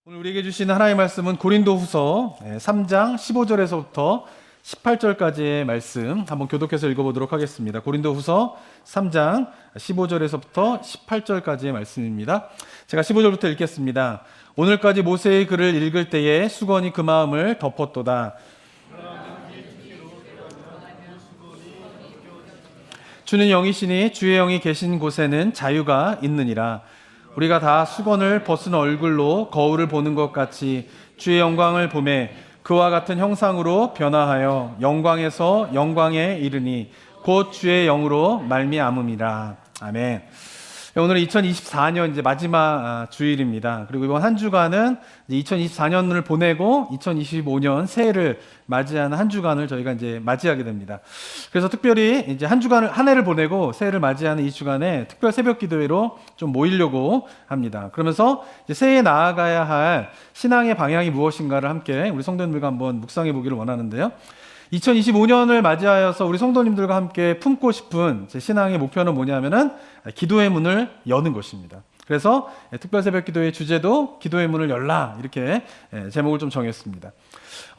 오늘 우리에게 주시는 하나님의 말씀은 고린도후서 3장 15절에서부터 18절까지의 말씀 한번 교독해서 읽어보도록 하겠습니다. 고린도후서 3장 15절에서부터 18절까지의 말씀입니다. 제가 15절부터 읽겠습니다. 오늘까지 모세의 글을 읽을 때에 수건이 그 마음을 덮었도다. 주는 영이시니 주의 영이 계신 곳에는 자유가 있느니라. 우리가 다 수건을 벗은 얼굴로 거울을 보는 것 같이 주의 영광을 보매 그와 같은 형상으로 변화하여 영광에서 영광에 이르니 곧 주의 영으로 말미암음이라. 아멘. 오늘은 2024년 이제 마지막 주일입니다. 그리고 이번 한 주간은 2024년을 보내고 2025년 새해를 맞이하는 한 주간을 저희가 이제 맞이하게 됩니다. 그래서 특별히 이제 한 해를 보내고 새해를 맞이하는 이 주간에 특별 새벽 기도회로 좀 모이려고 합니다. 그러면서 이제 새해에 나아가야 할 신앙의 방향이 무엇인가를 함께 우리 성도님들과 한번 묵상해 보기를 원하는데요. 2025년을 맞이하여서 우리 성도님들과 함께 품고 싶은 제 신앙의 목표는 뭐냐면은 기도의 문을 여는 것입니다. 그래서 특별 새벽 기도의 주제도 기도의 문을 열라 이렇게 제목을 좀 정했습니다.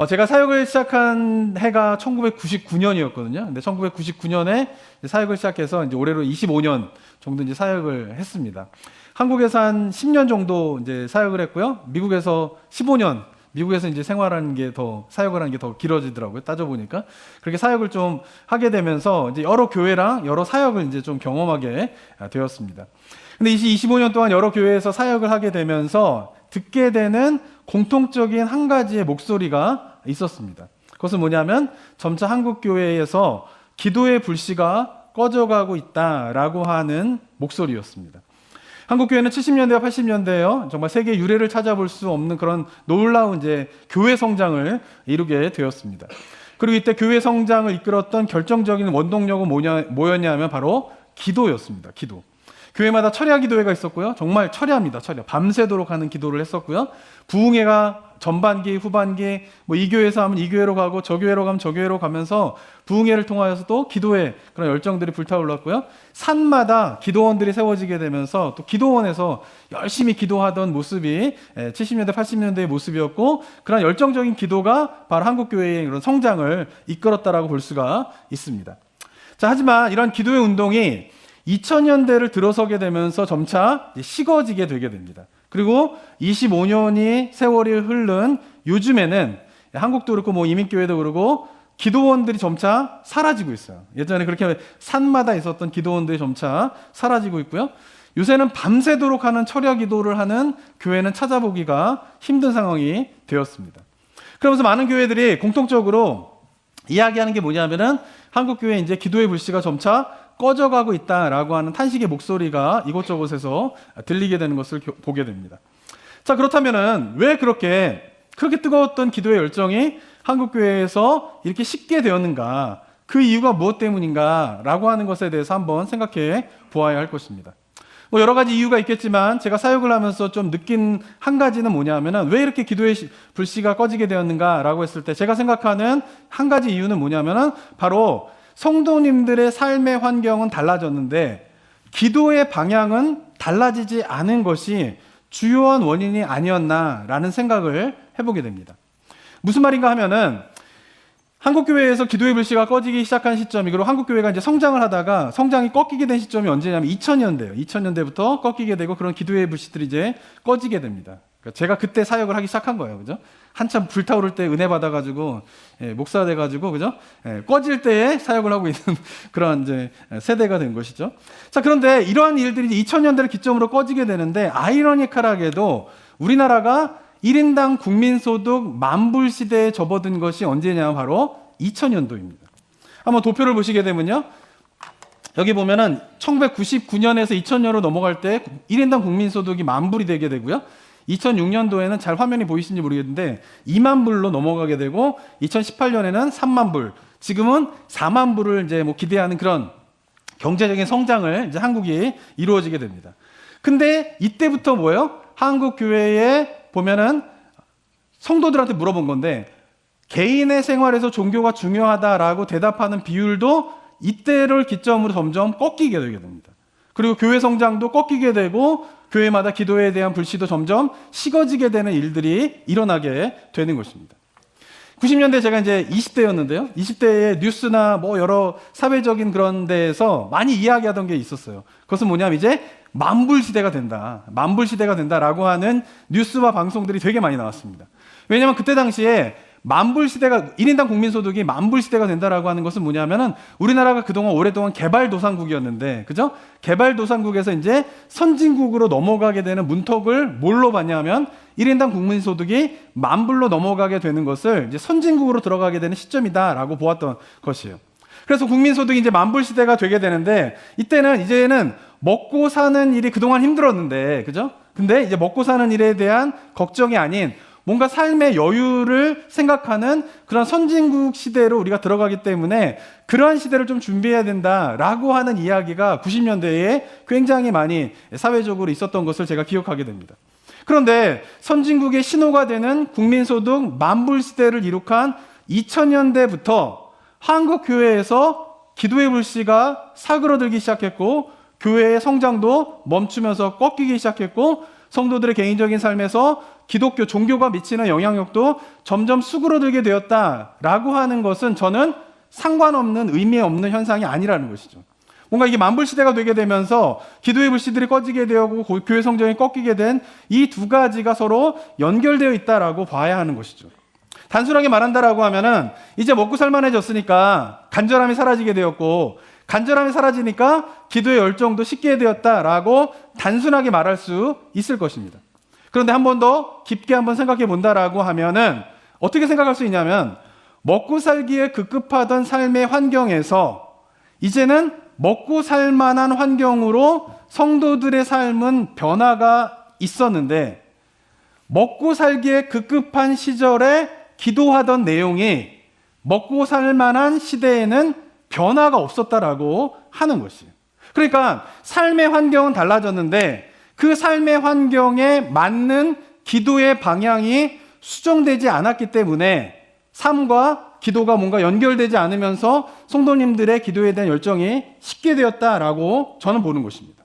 제가 사역을 시작한 해가 1999년이었거든요. 근데 1999년에 사역을 시작해서 이제 올해로 25년 정도 이제 사역을 했습니다. 한국에서 한 10년 정도 이제 사역을 했고요. 미국에서 15년. 미국에서 이제 생활하는 게 사역을 하는 게 더 길어지더라고요. 따져보니까. 그렇게 사역을 좀 하게 되면서 이제 여러 교회랑 여러 사역을 이제 좀 경험하게 되었습니다. 근데 25년 동안 여러 교회에서 사역을 하게 되면서 듣게 되는 공통적인 한 가지의 목소리가 있었습니다. 그것은 뭐냐면 점차 한국 교회에서 기도의 불씨가 꺼져가고 있다라고 하는 목소리였습니다. 한국교회는 70년대와 80년대에요. 정말 세계 유례를 찾아볼 수 없는 그런 놀라운 이제 교회 성장을 이루게 되었습니다. 그리고 이때 교회 성장을 이끌었던 결정적인 원동력은 뭐였냐면 바로 기도였습니다. 기도. 교회마다 철야 기도회가 있었고요. 정말 철야입니다. 철야. 밤새도록 하는 기도를 했었고요. 부흥회가 전반기, 후반기, 이 교회에서 하면 이 교회로 가고 저 교회로 가면 저 교회로 가면서 부흥회를 통하여서도 기도의 그런 열정들이 불타올랐고요. 산마다 기도원들이 세워지게 되면서 또 기도원에서 열심히 기도하던 모습이 70년대, 80년대의 모습이었고 그런 열정적인 기도가 바로 한국교회의 그런 성장을 이끌었다라고 볼 수가 있습니다. 자, 하지만 이런 기도의 운동이 2000년대를 들어서게 되면서 점차 식어지게 되게 됩니다. 그리고 25년이 세월이 흐른 요즘에는 한국도 그렇고 이민교회도 그렇고 기도원들이 점차 사라지고 있어요. 예전에 그렇게 산마다 있었던 기도원들이 점차 사라지고 있고요. 요새는 밤새도록 하는 철야 기도를 하는 교회는 찾아보기가 힘든 상황이 되었습니다. 그러면서 많은 교회들이 공통적으로 이야기하는 게 뭐냐면은 한국교회 이제 기도의 불씨가 점차 꺼져가고 있다라고 하는 탄식의 목소리가 이곳저곳에서 들리게 되는 것을 보게 됩니다. 자, 그렇다면은 왜 그렇게 뜨거웠던 기도의 열정이 한국교회에서 이렇게 식게 되었는가? 그 이유가 무엇 때문인가? 라고 하는 것에 대해서 한번 생각해 보아야 할 것입니다. 여러 가지 이유가 있겠지만 제가 사역을 하면서 좀 느낀 한 가지는 뭐냐면은 왜 이렇게 기도의 불씨가 꺼지게 되었는가? 라고 했을 때 제가 생각하는 한 가지 이유는 뭐냐면은 바로 성도님들의 삶의 환경은 달라졌는데 기도의 방향은 달라지지 않은 것이 주요한 원인이 아니었나라는 생각을 해보게 됩니다. 무슨 말인가 하면은 한국교회에서 기도의 불씨가 꺼지기 시작한 시점이 그리고 한국교회가 이제 성장을 하다가 성장이 꺾이게 된 시점이 언제냐면 2000년대예요. 2000년대부터 꺾이게 되고 그런 기도의 불씨들이 이제 꺼지게 됩니다. 제가 그때 사역을 하기 시작한 거예요. 그죠? 한참 불타오를 때 은혜 받아가지고, 목사 돼가지고, 그죠? 꺼질 때에 사역을 하고 있는 그런 이제 세대가 된 것이죠. 자, 그런데 이러한 일들이 2000년대를 기점으로 꺼지게 되는데, 아이러니컬하게도 우리나라가 1인당 국민소득 만불 시대에 접어든 것이 언제냐면 바로 2000년도입니다. 한번 도표를 보시게 되면요. 여기 보면은 1999년에서 2000년으로 넘어갈 때 1인당 국민소득이 만불이 되게 되고요. 2006년도에는 잘 화면이 보이시는지 모르겠는데 2만 불로 넘어가게 되고 2018년에는 3만 불, 지금은 4만 불을 이제 기대하는 그런 경제적인 성장을 이제 한국이 이루어지게 됩니다. 근데 이때부터 뭐예요? 한국 교회에 보면은 성도들한테 물어본 건데 개인의 생활에서 종교가 중요하다라고 대답하는 비율도 이때를 기점으로 점점 꺾이게 되게 됩니다. 그리고 교회 성장도 꺾이게 되고 교회마다 기도에 대한 불씨도 점점 식어지게 되는 일들이 일어나게 되는 것입니다. 90년대 제가 이제 20대였는데요. 20대에 뉴스나 뭐 여러 사회적인 그런 데에서 많이 이야기하던 게 있었어요. 그것은 뭐냐면 이제 만불시대가 된다. 만불시대가 된다라고 하는 뉴스와 방송들이 되게 많이 나왔습니다. 왜냐하면 그때 당시에 만불시대가 1인당 국민소득이 만불시대가 된다라고 하는 것은 뭐냐면은 우리나라가 그동안 오랫동안 개발도상국이었는데, 그죠? 개발도상국에서 이제 선진국으로 넘어가게 되는 문턱을 뭘로 봤냐면 1인당 국민소득이 만불로 넘어가게 되는 것을 이제 선진국으로 들어가게 되는 시점이다라고 보았던 것이에요. 그래서 국민소득이 이제 만불시대가 되게 되는데, 이때는 이제는 먹고 사는 일이 그동안 힘들었는데, 그죠? 근데 이제 먹고 사는 일에 대한 걱정이 아닌 뭔가 삶의 여유를 생각하는 그런 선진국 시대로 우리가 들어가기 때문에 그러한 시대를 좀 준비해야 된다라고 하는 이야기가 90년대에 굉장히 많이 사회적으로 있었던 것을 제가 기억하게 됩니다. 그런데 선진국의 신호가 되는 국민소득 만불 시대를 이룩한 2000년대부터 한국 교회에서 기도의 불씨가 사그러들기 시작했고, 교회의 성장도 멈추면서 꺾이기 시작했고, 성도들의 개인적인 삶에서 기독교 종교가 미치는 영향력도 점점 수그러들게 되었다라고 하는 것은 저는 상관없는, 의미 없는 현상이 아니라는 것이죠. 뭔가 이게 만불시대가 되게 되면서 기도의 불씨들이 꺼지게 되고 교회 성장이 꺾이게 된 이 두 가지가 서로 연결되어 있다라고 봐야 하는 것이죠. 단순하게 말한다라고 하면은 이제 먹고 살만해졌으니까 간절함이 사라지게 되었고, 간절함이 사라지니까 기도의 열정도 식게 되었다라고 단순하게 말할 수 있을 것입니다. 그런데 한 번 더 깊게 한번 생각해 본다라고 하면은 어떻게 생각할 수 있냐면, 먹고 살기에 급급하던 삶의 환경에서 이제는 먹고 살 만한 환경으로 성도들의 삶은 변화가 있었는데, 먹고 살기에 급급한 시절에 기도하던 내용이 먹고 살 만한 시대에는 변화가 없었다라고 하는 것이에요. 그러니까 삶의 환경은 달라졌는데 그 삶의 환경에 맞는 기도의 방향이 수정되지 않았기 때문에 삶과 기도가 뭔가 연결되지 않으면서 성도님들의 기도에 대한 열정이 식게 되었다라고 저는 보는 것입니다.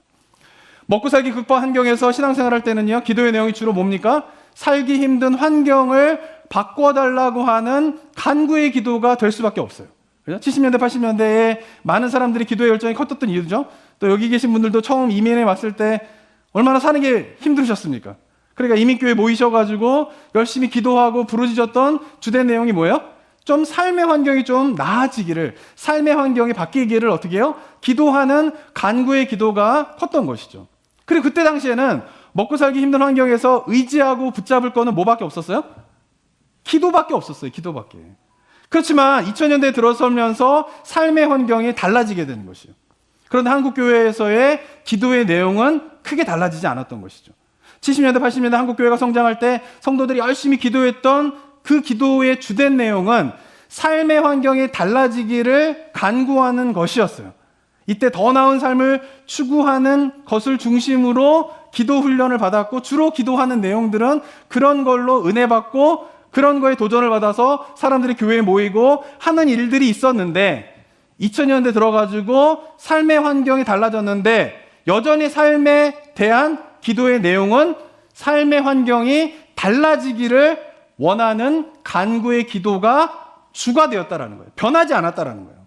먹고 살기 급한 환경에서 신앙생활 할 때는요, 기도의 내용이 주로 뭡니까? 살기 힘든 환경을 바꿔달라고 하는 간구의 기도가 될 수밖에 없어요. 그죠? 70년대, 80년대에 많은 사람들이 기도의 열정이 컸었던 이유죠. 또 여기 계신 분들도 처음 이민에 왔을 때 얼마나 사는 게 힘들으셨습니까? 그러니까 이민교회 모이셔가지고 열심히 기도하고 부르짖었던 주된 내용이 뭐예요? 좀 삶의 환경이 좀 나아지기를, 삶의 환경이 바뀌기를 어떻게 해요? 기도하는 간구의 기도가 컸던 것이죠. 그리고 그때 당시에는 먹고 살기 힘든 환경에서 의지하고 붙잡을 거는 뭐밖에 없었어요? 기도밖에 없었어요. 기도밖에. 그렇지만 2000년대에 들어서면서 삶의 환경이 달라지게 되는 것이에요. 그런데 한국교회에서의 기도의 내용은 크게 달라지지 않았던 것이죠. 70년대, 80년대 한국교회가 성장할 때 성도들이 열심히 기도했던 그 기도의 주된 내용은 삶의 환경이 달라지기를 간구하는 것이었어요. 이때 더 나은 삶을 추구하는 것을 중심으로 기도 훈련을 받았고, 주로 기도하는 내용들은 그런 걸로 은혜 받고 그런 거에 도전을 받아서 사람들이 교회에 모이고 하는 일들이 있었는데, 2000년대 들어가지고 삶의 환경이 달라졌는데 여전히 삶에 대한 기도의 내용은 삶의 환경이 달라지기를 원하는 간구의 기도가 주가 되었다라는 거예요. 변하지 않았다라는 거예요.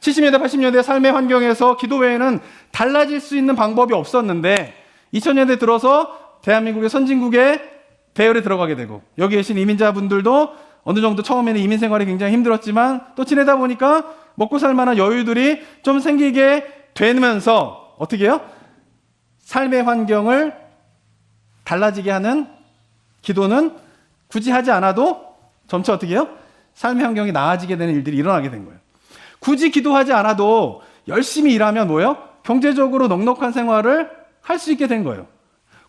70년대, 80년대 삶의 환경에서 기도 외에는 달라질 수 있는 방법이 없었는데 2000년대 들어서 대한민국의 선진국의 대열에 들어가게 되고, 여기 계신 이민자분들도 어느 정도 처음에는 이민 생활이 굉장히 힘들었지만 또 지내다 보니까 먹고 살 만한 여유들이 좀 생기게 되면서 어떻게 해요? 삶의 환경을 달라지게 하는 기도는 굳이 하지 않아도 점차 어떻게 해요? 삶의 환경이 나아지게 되는 일들이 일어나게 된 거예요. 굳이 기도하지 않아도 열심히 일하면 뭐예요? 경제적으로 넉넉한 생활을 할 수 있게 된 거예요.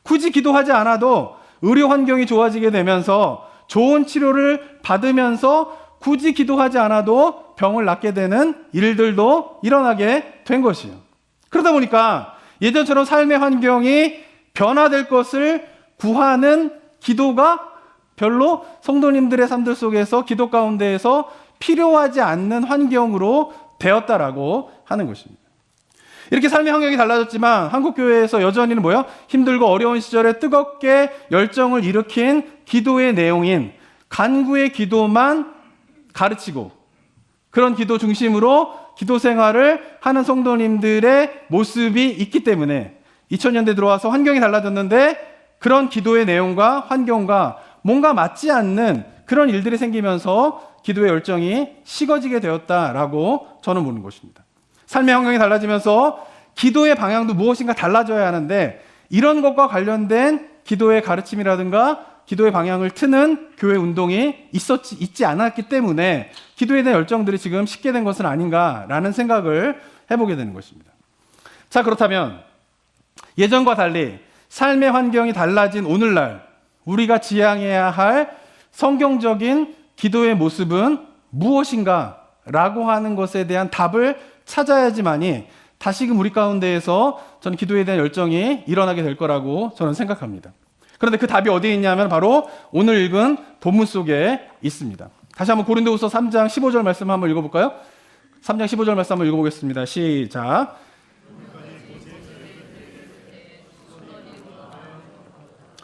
굳이 기도하지 않아도 의료 환경이 좋아지게 되면서 좋은 치료를 받으면서 굳이 기도하지 않아도 병을 낫게 되는 일들도 일어나게 된 것이에요. 그러다 보니까 예전처럼 삶의 환경이 변화될 것을 구하는 기도가 별로 성도님들의 삶들 속에서 기도 가운데에서 필요하지 않는 환경으로 되었다라고 하는 것입니다. 이렇게 삶의 환경이 달라졌지만 한국교회에서 여전히는 뭐예요? 힘들고 어려운 시절에 뜨겁게 열정을 일으킨 기도의 내용인 간구의 기도만 가르치고 그런 기도 중심으로 기도 생활을 하는 성도님들의 모습이 있기 때문에 2000년대 들어와서 환경이 달라졌는데 그런 기도의 내용과 환경과 뭔가 맞지 않는 그런 일들이 생기면서 기도의 열정이 식어지게 되었다라고 저는 보는 것입니다. 삶의 환경이 달라지면서 기도의 방향도 무엇인가 달라져야 하는데 이런 것과 관련된 기도의 가르침이라든가 기도의 방향을 트는 교회 운동이 있지 않았기 때문에 기도에 대한 열정들이 지금 식게 된 것은 아닌가라는 생각을 해보게 되는 것입니다. 자, 그렇다면 예전과 달리 삶의 환경이 달라진 오늘날 우리가 지향해야 할 성경적인 기도의 모습은 무엇인가 라고 하는 것에 대한 답을 찾아야지만이 다시금 우리 가운데에서 저는 기도에 대한 열정이 일어나게 될 거라고 저는 생각합니다. 그런데 그 답이 어디에 있냐면 바로 오늘 읽은 본문 속에 있습니다. 다시 한번 고린도후서 3장 15절 말씀 한번 읽어볼까요? 3장 15절 말씀 한번 읽어보겠습니다. 시작.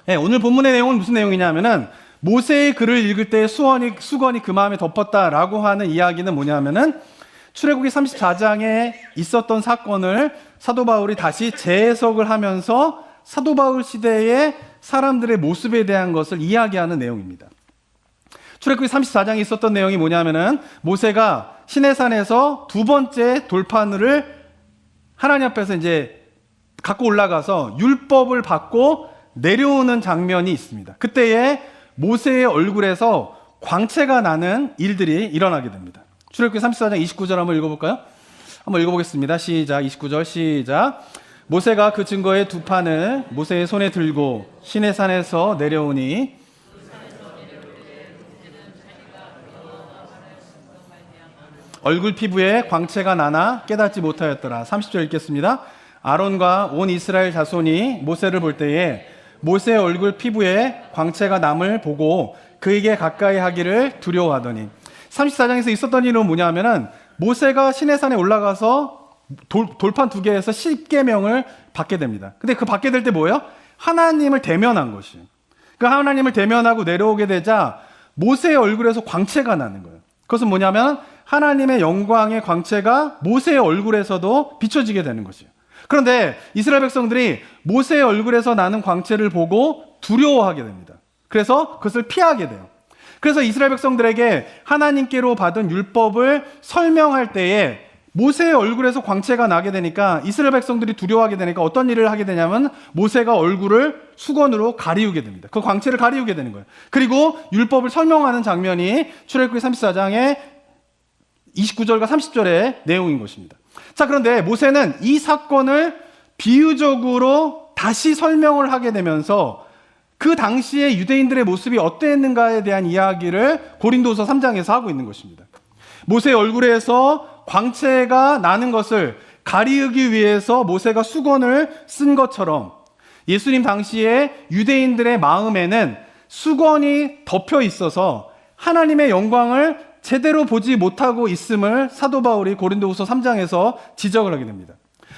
네, 오늘 본문의 내용은 무슨 내용이냐면은 모세의 글을 읽을 때 수건이 그 마음에 덮었다라고 하는 이야기는 뭐냐면은 출애굽기 34장에 있었던 사건을 사도 바울이 다시 재해석을 하면서 사도 바울 시대의 사람들의 모습에 대한 것을 이야기하는 내용입니다. 출애굽기 34장에 있었던 내용이 뭐냐면은 모세가 시내산에서 두 번째 돌판을 하나님 앞에서 이제 갖고 올라가서 율법을 받고 내려오는 장면이 있습니다. 그때에 모세의 얼굴에서 광채가 나는 일들이 일어나게 됩니다. 출애굽기 34장 29절 한번 읽어볼까요? 한번 읽어보겠습니다. 시작. 29절 시작. 모세가 그 증거의 두 판을 모세의 손에 들고 시내산에서 내려오니 얼굴 피부에 광채가 나나 깨닫지 못하였더라. 30절 읽겠습니다. 아론과 온 이스라엘 자손이 모세를 볼 때에 모세의 얼굴 피부에 광채가 남을 보고 그에게 가까이 하기를 두려워하더니 34장에서 있었던 일은 뭐냐면은 모세가 시내산에 올라가서 돌판 두 개에서 10계명을 받게 됩니다. 근데 그 받게 될 때 뭐예요? 하나님을 대면한 것이에요. 그 하나님을 대면하고 내려오게 되자 모세의 얼굴에서 광채가 나는 거예요. 그것은 뭐냐면 하나님의 영광의 광채가 모세의 얼굴에서도 비춰지게 되는 것이에요. 그런데 이스라엘 백성들이 모세의 얼굴에서 나는 광채를 보고 두려워하게 됩니다. 그래서 그것을 피하게 돼요. 그래서 이스라엘 백성들에게 하나님께로 받은 율법을 설명할 때에 모세의 얼굴에서 광채가 나게 되니까 이스라엘 백성들이 두려워하게 되니까 어떤 일을 하게 되냐면 모세가 얼굴을 수건으로 가리우게 됩니다. 그 광채를 가리우게 되는 거예요. 그리고 율법을 설명하는 장면이 출애굽기 34장의 29절과 30절의 내용인 것입니다. 자, 그런데 모세는 이 사건을 비유적으로 다시 설명을 하게 되면서 그 당시에 유대인들의 모습이 어땠는가에 대한 이야기를 고린도후서 3장에서 하고 있는 것입니다. 모세의 얼굴에서 광채가 나는 것을 가리우기 위해서 모세가 수건을 쓴 것처럼 예수님 당시에 유대인들의 마음에는 수건이 덮여 있어서 하나님의 영광을 제대로 보지 못하고 있음을 사도 바울이 고린도후서 3장에서 지적을 하게 됩니다.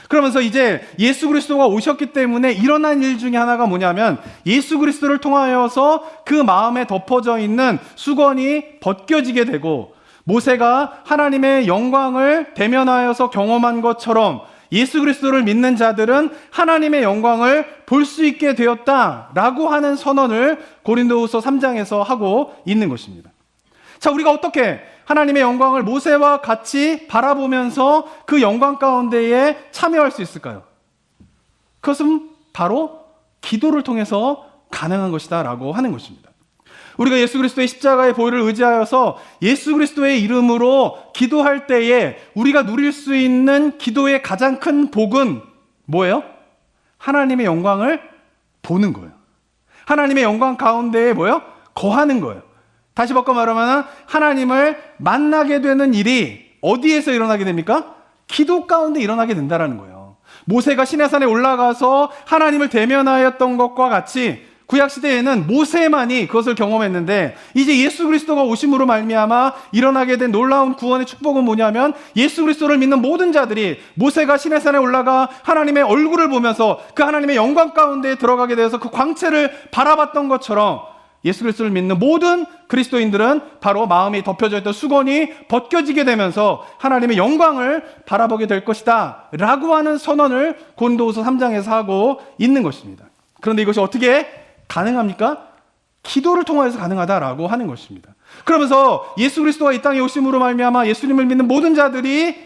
그러면서 이제 예수 그리스도가 오셨기 때문에 일어난 일 중에 하나가 뭐냐면 예수 그리스도를 통하여서 그 마음에 덮어져 있는 수건이 벗겨지게 되고 모세가 하나님의 영광을 대면하여서 경험한 것처럼 예수 그리스도를 믿는 자들은 하나님의 영광을 볼 수 있게 되었다라고 하는 선언을 고린도후서 3장에서 하고 있는 것입니다. 자, 우리가 어떻게 하나님의 영광을 모세와 같이 바라보면서 그 영광 가운데에 참여할 수 있을까요? 그것은 바로 기도를 통해서 가능한 것이다 라고 하는 것입니다. 우리가 예수 그리스도의 십자가의 보혈을 의지하여서 예수 그리스도의 이름으로 기도할 때에 우리가 누릴 수 있는 기도의 가장 큰 복은 뭐예요? 하나님의 영광을 보는 거예요. 하나님의 영광 가운데에 뭐예요? 거하는 거예요. 다시 바꿔 말하면 하나님을 만나게 되는 일이 어디에서 일어나게 됩니까? 기도 가운데 일어나게 된다는 거예요. 모세가 시내산에 올라가서 하나님을 대면하였던 것과 같이 구약 시대에는 모세만이 그것을 경험했는데 이제 예수 그리스도가 오심으로 말미암아 일어나게 된 놀라운 구원의 축복은 뭐냐면 예수 그리스도를 믿는 모든 자들이 모세가 시내산에 올라가 하나님의 얼굴을 보면서 그 하나님의 영광 가운데 들어가게 되어서 그 광채를 바라봤던 것처럼 예수 그리스도를 믿는 모든 그리스도인들은 바로 마음이 덮여져 있던 수건이 벗겨지게 되면서 하나님의 영광을 바라보게 될 것이다 라고 하는 선언을 고린도후서 3장에서 하고 있는 것입니다. 그런데 이것이 어떻게 가능합니까? 기도를 통해서 가능하다라고 하는 것입니다. 그러면서 예수 그리스도가 이 땅에 오심으로 말미암아 예수님을 믿는 모든 자들이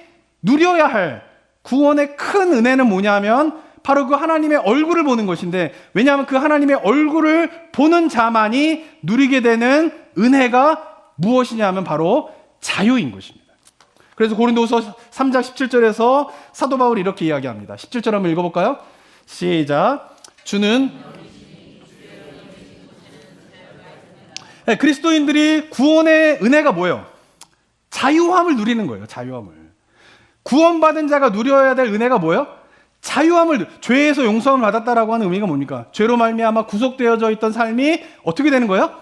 누려야 할 구원의 큰 은혜는 뭐냐면 바로 그 하나님의 얼굴을 보는 것인데, 왜냐하면 그 하나님의 얼굴을 보는 자만이 누리게 되는 은혜가 무엇이냐 하면 바로 자유인 것입니다. 그래서 고린도후서 3장 17절에서 사도 바울이 이렇게 이야기합니다. 17절 한번 읽어볼까요? 시작. 그리스도인들이 구원의 은혜가 뭐예요? 자유함을 누리는 거예요. 자유함을. 구원받은 자가 누려야 될 은혜가 뭐예요? 자유함을, 죄에서 용서함을 받았다라고 하는 의미가 뭡니까? 죄로 말미암아 구속되어져 있던 삶이 어떻게 되는 거예요?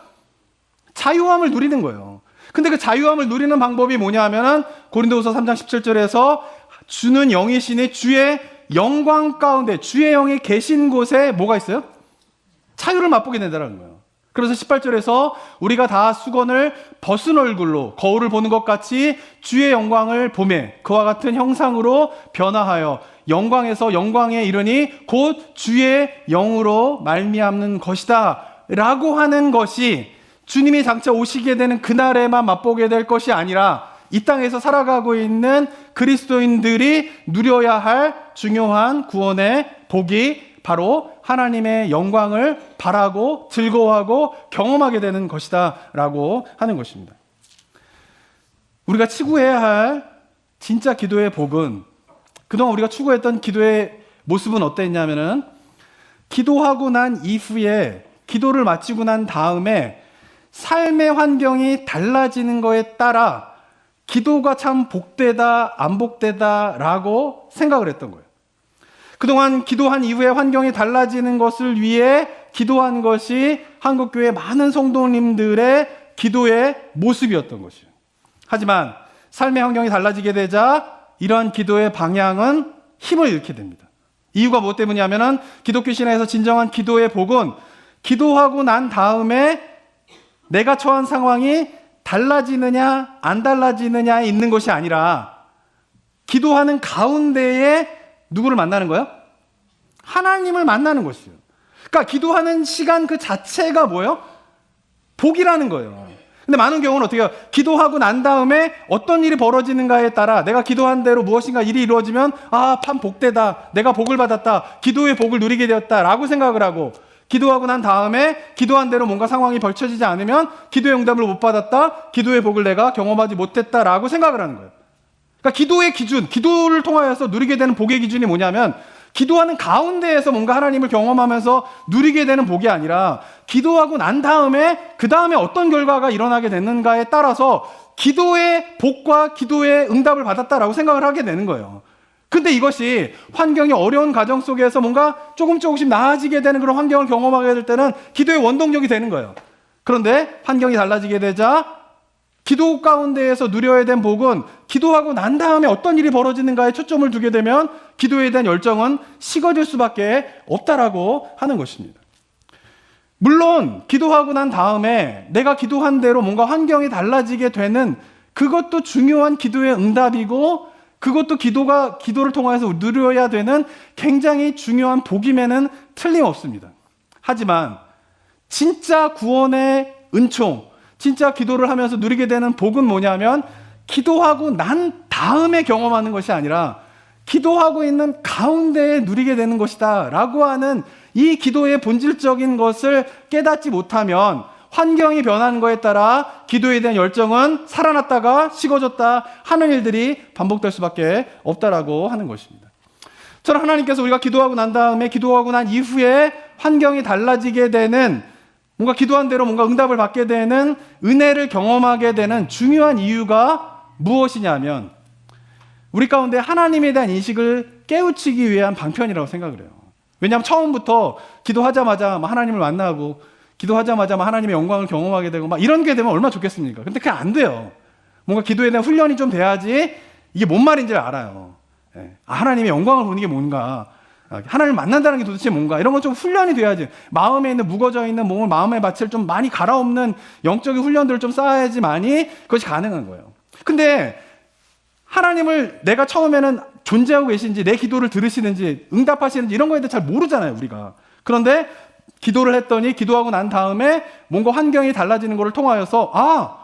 자유함을 누리는 거예요. 근데 그 자유함을 누리는 방법이 뭐냐 하면은 고린도후서 3장 17절에서 주는 영이시니 주의 영광 가운데, 주의 영이 계신 곳에 뭐가 있어요? 자유를 맛보게 된다는 거예요. 그래서 18절에서 우리가 다 수건을 벗은 얼굴로 거울을 보는 것 같이 주의 영광을 보매 그와 같은 형상으로 변화하여 영광에서 영광에 이르니 곧 주의 영으로 말미암는 것이다 라고 하는 것이 주님이 장차 오시게 되는 그날에만 맛보게 될 것이 아니라 이 땅에서 살아가고 있는 그리스도인들이 누려야 할 중요한 구원의 복이 바로 하나님의 영광을 바라고 즐거워하고 경험하게 되는 것이다 라고 하는 것입니다. 우리가 추구해야 할 진짜 기도의 복은, 그동안 우리가 추구했던 기도의 모습은 어땠냐면은 기도하고 난 이후에, 기도를 마치고 난 다음에 삶의 환경이 달라지는 거에 따라 기도가 참 복되다 안 복되다 라고 생각을 했던 거예요. 그동안 기도한 이후에 환경이 달라지는 것을 위해 기도한 것이 한국교회 많은 성도님들의 기도의 모습이었던 것이에요. 하지만 삶의 환경이 달라지게 되자 이러한 기도의 방향은 힘을 잃게 됩니다. 이유가 무엇 때문이냐면은 기독교 신앙에서 진정한 기도의 복은 기도하고 난 다음에 내가 처한 상황이 달라지느냐 안 달라지느냐에 있는 것이 아니라 기도하는 가운데에 누구를 만나는 거예요? 하나님을 만나는 것이에요. 그러니까 기도하는 시간 그 자체가 뭐예요? 복이라는 거예요. 근데 많은 경우는 어떻게 해요? 기도하고 난 다음에 어떤 일이 벌어지는가에 따라 내가 기도한 대로 무엇인가 일이 이루어지면 참 복되다, 내가 복을 받았다, 기도의 복을 누리게 되었다 라고 생각을 하고, 기도하고 난 다음에 기도한 대로 뭔가 상황이 벌쳐지지 않으면 기도의 응답을 못 받았다, 기도의 복을 내가 경험하지 못했다 라고 생각을 하는 거예요. 그러니까 기도의 기준, 기도를 통하여서 누리게 되는 복의 기준이 뭐냐면 기도하는 가운데에서 뭔가 하나님을 경험하면서 누리게 되는 복이 아니라 기도하고 난 다음에 그 다음에 어떤 결과가 일어나게 됐는가에 따라서 기도의 복과 기도의 응답을 받았다라고 생각을 하게 되는 거예요. 근데 이것이 환경이 어려운 가정 속에서 뭔가 조금씩 나아지게 되는 그런 환경을 경험하게 될 때는 기도의 원동력이 되는 거예요. 그런데 환경이 달라지게 되자 기도 가운데에서 누려야 된 복은 기도하고 난 다음에 어떤 일이 벌어지는가에 초점을 두게 되면 기도에 대한 열정은 식어질 수밖에 없다라고 하는 것입니다. 물론 기도하고 난 다음에 내가 기도한 대로 뭔가 환경이 달라지게 되는 그것도 중요한 기도의 응답이고, 그것도 기도를 통해서 누려야 되는 굉장히 중요한 복임에는 틀림없습니다. 하지만 진짜 구원의 은총, 진짜 기도를 하면서 누리게 되는 복은 뭐냐면 기도하고 난 다음에 경험하는 것이 아니라 기도하고 있는 가운데에 누리게 되는 것이다 라고 하는 이 기도의 본질적인 것을 깨닫지 못하면 환경이 변하는 거에 따라 기도에 대한 열정은 살아났다가 식어졌다 하는 일들이 반복될 수밖에 없다라고 하는 것입니다. 저는 하나님께서 우리가 기도하고 난 다음에, 기도하고 난 이후에 환경이 달라지게 되는, 뭔가 기도한 대로 뭔가 응답을 받게 되는 은혜를 경험하게 되는 중요한 이유가 무엇이냐면 우리 가운데 하나님에 대한 인식을 깨우치기 위한 방편이라고 생각을 해요. 왜냐하면 처음부터 기도하자마자 막 하나님을 만나고 기도하자마자 막 하나님의 영광을 경험하게 되고 막 이런 게 되면 얼마나 좋겠습니까? 근데 그게 안 돼요. 뭔가 기도에 대한 훈련이 좀 돼야지 이게 뭔 말인지를 알아요. 하나님의 영광을 보는 게 뭔가, 하나님을 만난다는 게 도대체 뭔가, 이런 건 좀 훈련이 돼야지. 마음에 있는 무거져 있는 몸을, 마음의 밭을 좀 많이 갈아엎는 영적인 훈련들을 좀 쌓아야지만이 그것이 가능한 거예요. 근데 하나님을 내가 처음에는 존재하고 계신지, 내 기도를 들으시는지, 응답하시는지 이런 거에 대해 잘 모르잖아요, 우리가. 그런데 기도를 했더니 기도하고 난 다음에 뭔가 환경이 달라지는 것을 통하여서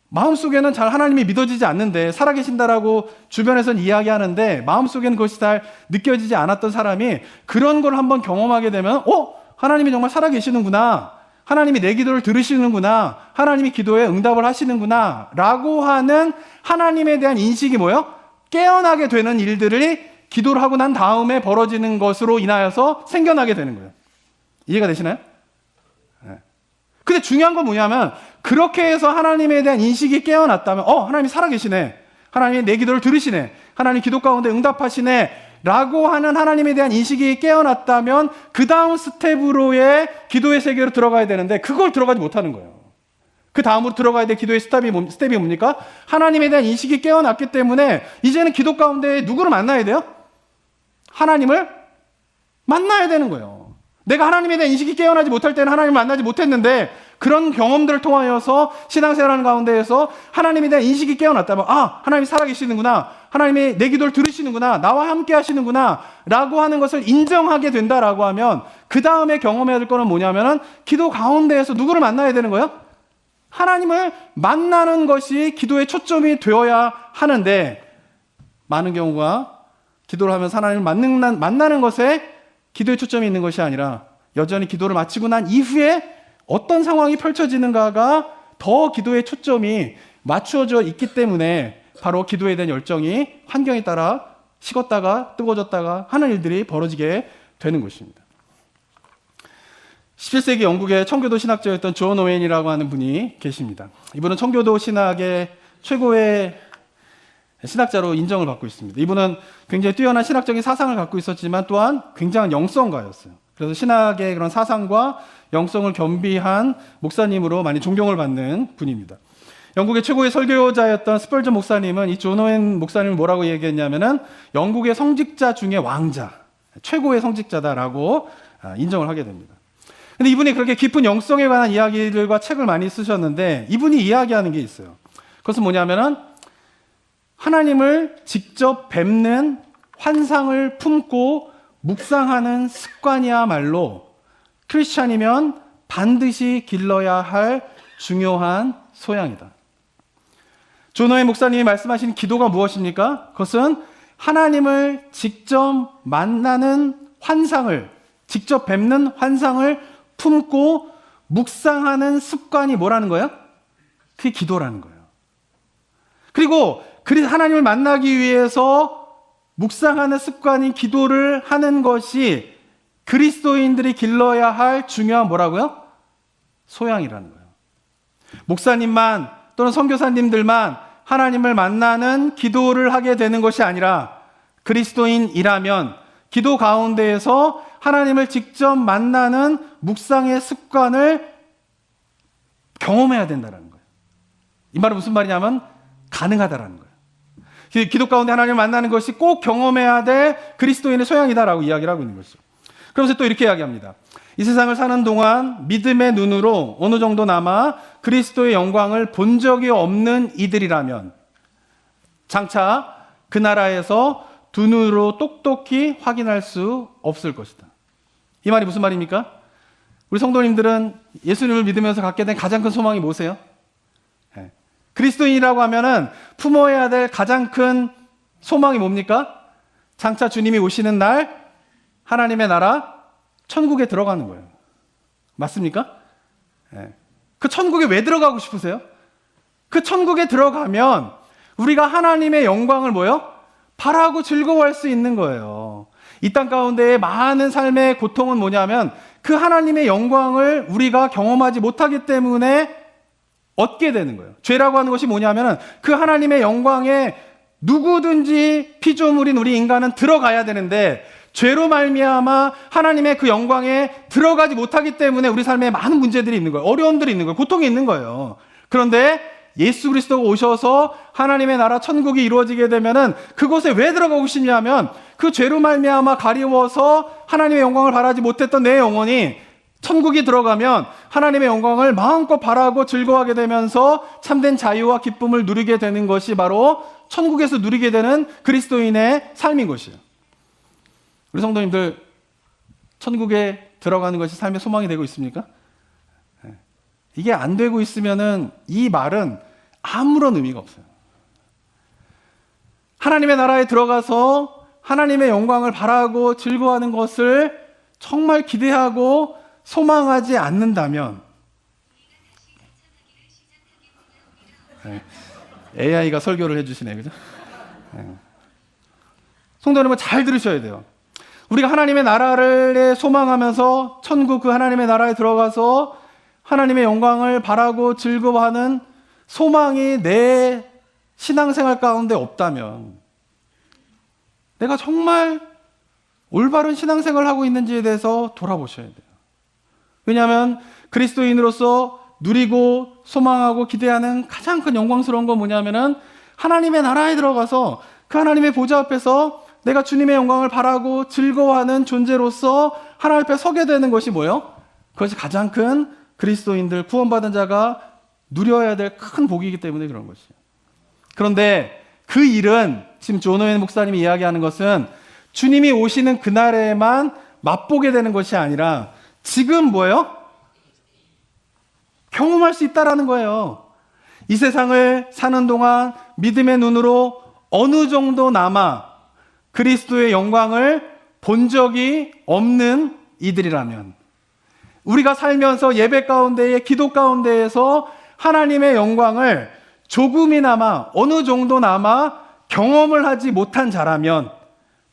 마음속에는 잘 하나님이 믿어지지 않는데, 살아계신다라고 주변에서는 이야기하는데 마음속에는 그것이 잘 느껴지지 않았던 사람이 그런 걸 한번 경험하게 되면 하나님이 정말 살아계시는구나, 하나님이 내 기도를 들으시는구나, 하나님이 기도에 응답을 하시는구나 라고 하는 하나님에 대한 인식이 뭐예요? 깨어나게 되는 일들이 기도를 하고 난 다음에 벌어지는 것으로 인하여서 생겨나게 되는 거예요. 이해가 되시나요? 근데 중요한 건 뭐냐면, 그렇게 해서 하나님에 대한 인식이 깨어났다면 하나님이 살아계시네, 하나님이 내 기도를 들으시네, 하나님 기도 가운데 응답하시네 라고 하는 하나님에 대한 인식이 깨어났다면 그 다음 스텝으로의 기도의 세계로 들어가야 되는데 그걸 들어가지 못하는 거예요. 그 다음으로 들어가야 될 기도의 스텝이 뭡니까? 하나님에 대한 인식이 깨어났기 때문에 이제는 기도 가운데 누구를 만나야 돼요? 하나님을 만나야 되는 거예요. 내가 하나님에 대한 인식이 깨어나지 못할 때는 하나님을 만나지 못했는데, 그런 경험들을 통하여서 신앙생활하는 가운데에서 하나님에 대한 인식이 깨어났다면 하나님이 살아계시는구나, 하나님이 내 기도를 들으시는구나, 나와 함께 하시는구나 라고 하는 것을 인정하게 된다라고 하면, 그 다음에 경험해야 될 거는 뭐냐면은 기도 가운데에서 누구를 만나야 되는 거예요? 하나님을 만나는 것이 기도의 초점이 되어야 하는데, 많은 경우가 기도를 하면서 하나님을 만나는 것에 기도의 초점이 있는 것이 아니라 여전히 기도를 마치고 난 이후에 어떤 상황이 펼쳐지는가가 더 기도의 초점이 맞추어져 있기 때문에 바로 기도에 대한 열정이 환경에 따라 식었다가 뜨거워졌다가 하는 일들이 벌어지게 되는 것입니다. 17세기 영국의 청교도 신학자였던 존 오웬이라고 하는 분이 계십니다. 이분은 청교도 신학의 최고의 신학자로 인정을 받고 있습니다. 이분은 굉장히 뛰어난 신학적인 사상을 갖고 있었지만 또한 굉장한 영성가였어요. 그래서 신학의 그런 사상과 영성을 겸비한 목사님으로 많이 존경을 받는 분입니다. 영국의 최고의 설교자였던 스펄전 목사님은 이 존 오웬 목사님을 뭐라고 얘기했냐면은 영국의 성직자 중에 왕자, 최고의 성직자다라고 인정을 하게 됩니다. 근데 이분이 그렇게 깊은 영성에 관한 이야기들과 책을 많이 쓰셨는데, 이분이 이야기하는 게 있어요. 그것은 뭐냐면은 하나님을 직접 뵙는 환상을 품고 묵상하는 습관이야말로 크리스찬이면 반드시 길러야 할 중요한 소양이다. 존 오웬 목사님이 말씀하신 기도가 무엇입니까? 그것은 하나님을 직접 만나는 환상을, 직접 뵙는 환상을 품고 묵상하는 습관이 뭐라는 거예요? 그게 기도라는 거예요. 그리고 하나님을 만나기 위해서 묵상하는 습관인 기도를 하는 것이 그리스도인들이 길러야 할 중요한 뭐라고요? 소양이라는 거예요. 목사님만 또는 선교사님들만 하나님을 만나는 기도를 하게 되는 것이 아니라, 그리스도인이라면 기도 가운데에서 하나님을 직접 만나는 묵상의 습관을 경험해야 된다는 거예요. 이 말은 무슨 말이냐면 가능하다라는 거예요. 기도 가운데 하나님을 만나는 것이 꼭 경험해야 될 그리스도인의 소양이다라고 이야기를 하고 있는 것이죠. 그러면서 또 이렇게 이야기합니다. 이 세상을 사는 동안 믿음의 눈으로 어느 정도나마 그리스도의 영광을 본 적이 없는 이들이라면 장차 그 나라에서 두 눈으로 똑똑히 확인할 수 없을 것이다. 이 말이 무슨 말입니까? 우리 성도님들은 예수님을 믿으면서 갖게 된 가장 큰 소망이 뭐세요? 그리스도인이라고 하면은 품어야 될 가장 큰 소망이 뭡니까? 장차 주님이 오시는 날 하나님의 나라 천국에 들어가는 거예요. 맞습니까? 그 천국에 왜 들어가고 싶으세요? 그 천국에 들어가면 우리가 하나님의 영광을 바라고 즐거워할 수 있는 거예요. 이 땅 가운데의 많은 삶의 고통은 뭐냐면 그 하나님의 영광을 우리가 경험하지 못하기 때문에 얻게 되는 거예요. 죄라고 하는 것이 뭐냐면 그 하나님의 영광에 누구든지 피조물인 우리 인간은 들어가야 되는데, 죄로 말미암아 하나님의 그 영광에 들어가지 못하기 때문에 우리 삶에 많은 문제들이 있는 거예요. 어려움들이 있는 거예요. 고통이 있는 거예요. 그런데 예수 그리스도가 오셔서 하나님의 나라 천국이 이루어지게 되면은 그곳에 왜 들어가고 싶냐면 그 죄로 말미암아 가리워서 하나님의 영광을 바라지 못했던 내 영혼이 천국이 들어가면 하나님의 영광을 마음껏 바라고 즐거워하게 되면서 참된 자유와 기쁨을 누리게 되는 것이 바로 천국에서 누리게 되는 그리스도인의 삶인 것이에요. 우리 성도님들, 천국에 들어가는 것이 삶의 소망이 되고 있습니까? 이게 안 되고 있으면은 이 말은 아무런 의미가 없어요. 하나님의 나라에 들어가서 하나님의 영광을 바라고 즐거워하는 것을 정말 기대하고 소망하지 않는다면, AI가 설교를 해주시네, 그죠? 성도 여러분, 잘 들으셔야 돼요. 우리가 하나님의 나라를 소망하면서 천국 그 하나님의 나라에 들어가서 하나님의 영광을 바라고 즐거워하는 소망이 내 신앙생활 가운데 없다면 내가 정말 올바른 신앙생활을 하고 있는지에 대해서 돌아보셔야 돼요. 왜냐하면 그리스도인으로서 누리고 소망하고 기대하는 가장 큰 영광스러운 건 뭐냐면은 하나님의 나라에 들어가서 그 하나님의 보좌 앞에서 내가 주님의 영광을 바라고 즐거워하는 존재로서 하나님 앞에 서게 되는 것이 뭐예요? 그것이 가장 큰 그리스도인들, 구원받은 자가 누려야 될 큰 복이기 때문에 그런 것이에요. 그런데 그 일은 지금 존 오웬 목사님이 이야기하는 것은 주님이 오시는 그날에만 맛보게 되는 것이 아니라 지금 뭐예요? 경험할 수 있다라는 거예요. 이 세상을 사는 동안 믿음의 눈으로 어느 정도나마 그리스도의 영광을 본 적이 없는 이들이라면, 우리가 살면서 예배 가운데에, 기도 가운데에서 하나님의 영광을 조금이나마, 어느 정도나마 경험을 하지 못한 자라면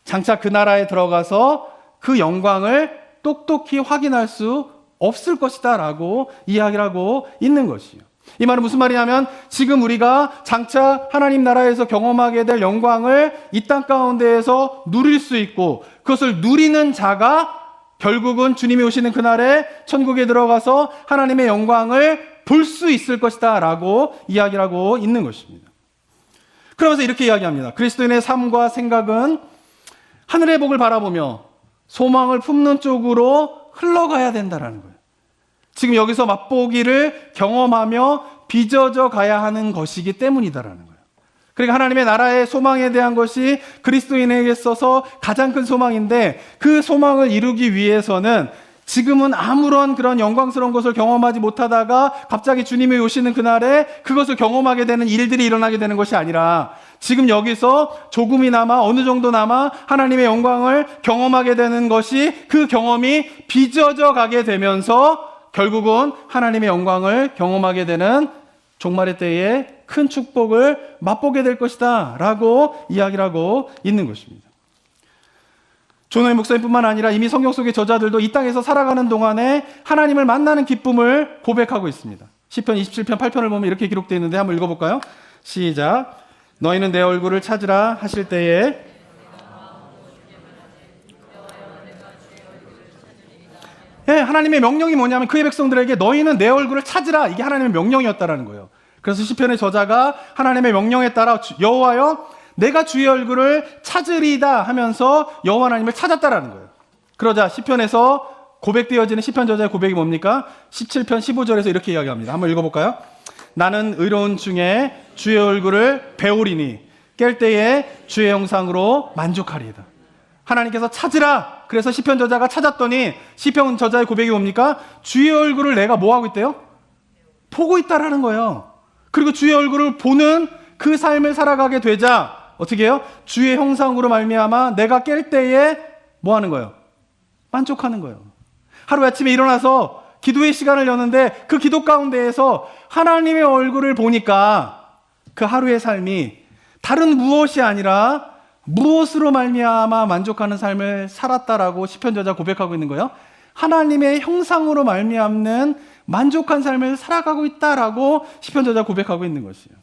장차 그 나라에 들어가서 그 영광을 똑똑히 확인할 수 없을 것이다 라고 이야기를 하고 있는 것이에요. 이 말은 무슨 말이냐면 지금 우리가 장차 하나님 나라에서 경험하게 될 영광을 이 땅 가운데에서 누릴 수 있고, 그것을 누리는 자가 결국은 주님이 오시는 그날에 천국에 들어가서 하나님의 영광을 볼 수 있을 것이다 라고 이야기를 하고 있는 것입니다. 그러면서 이렇게 이야기합니다. 그리스도인의 삶과 생각은 하늘의 복을 바라보며 소망을 품는 쪽으로 흘러가야 된다는 거예요. 지금 여기서 맛보기를 경험하며 빚어져 가야 하는 것이기 때문이다라는 거예요. 그러니까 하나님의 나라의 소망에 대한 것이 그리스도인에게 있어서 가장 큰 소망인데, 그 소망을 이루기 위해서는 지금은 아무런 그런 영광스러운 것을 경험하지 못하다가 갑자기 주님이 오시는 그날에 그것을 경험하게 되는 일들이 일어나게 되는 것이 아니라 지금 여기서 조금이나마, 어느 정도나마 하나님의 영광을 경험하게 되는 것이, 그 경험이 빚어져 가게 되면서 결국은 하나님의 영광을 경험하게 되는 종말의 때에 큰 축복을 맛보게 될 것이다 라고 이야기를 하고 있는 것입니다. 존 오웬 목사님뿐만 아니라 이미 성경 속의 저자들도 이 땅에서 살아가는 동안에 하나님을 만나는 기쁨을 고백하고 있습니다. 시편 27편 8편을 보면 이렇게 기록되어 있는데 한번 읽어볼까요? 시작. 너희는 내 얼굴을 찾으라 하실 때에 하나님의 명령이 뭐냐면 그의 백성들에게 너희는 내 얼굴을 찾으라, 이게 하나님의 명령이었다라는 거예요. 그래서 시편의 저자가 하나님의 명령에 따라 여호와여 내가 주의 얼굴을 찾으리다 하면서 여호와 하나님을 찾았다라는 거예요. 그러자 시편에서 고백되어지는 시편 저자의 고백이 뭡니까? 17편 15절에서 이렇게 이야기합니다. 한번 읽어볼까요? 나는 의로운 중에 주의 얼굴을 배우리니 깰 때에 주의 형상으로 만족하리이다. 하나님께서 찾으라. 그래서 시편 저자가 찾았더니 시편 저자의 고백이 뭡니까? 주의 얼굴을 내가 뭐하고 있대요? 보고 있다라는 거예요. 그리고 주의 얼굴을 보는 그 삶을 살아가게 되자 어떻게 해요? 주의 형상으로 말미암아 내가 깰 때에 뭐 하는 거예요? 만족하는 거예요. 하루아침에 일어나서 기도의 시간을 여는데 그 기도 가운데에서 하나님의 얼굴을 보니까 그 하루의 삶이 다른 무엇이 아니라 무엇으로 말미암아 만족하는 삶을 살았다라고 시편 저자 고백하고 있는 거예요. 하나님의 형상으로 말미암는 만족한 삶을 살아가고 있다라고 시편 저자 고백하고 있는 것이에요.